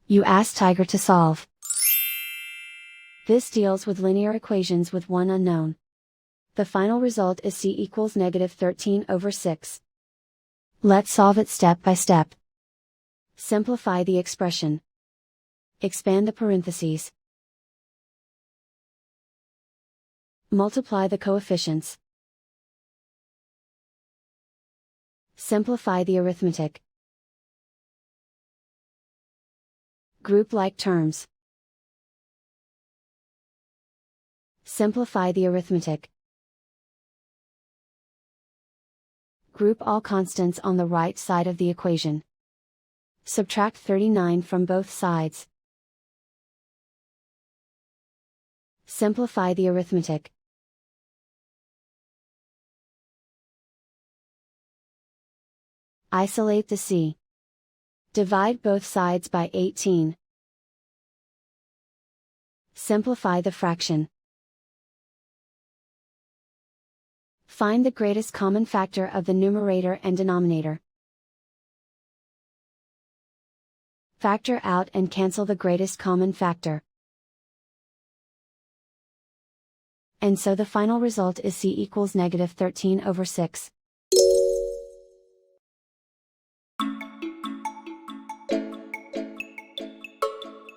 You ask Tiger to solve. This deals with linear equations with one unknown. The final result is c equals -13/6. Let's solve it step by step. Simplify the expression. Expand the parentheses. Multiply the coefficients. Simplify the arithmetic. Group like terms. Simplify the arithmetic. Group all constants on the right side of the equation. Subtract 39 from both sides. Simplify the arithmetic. Isolate the c. Divide both sides by 18. Simplify the fraction. Find the greatest common factor of the numerator and denominator. Factor out and cancel the greatest common factor. And so the final result is c equals -13/6.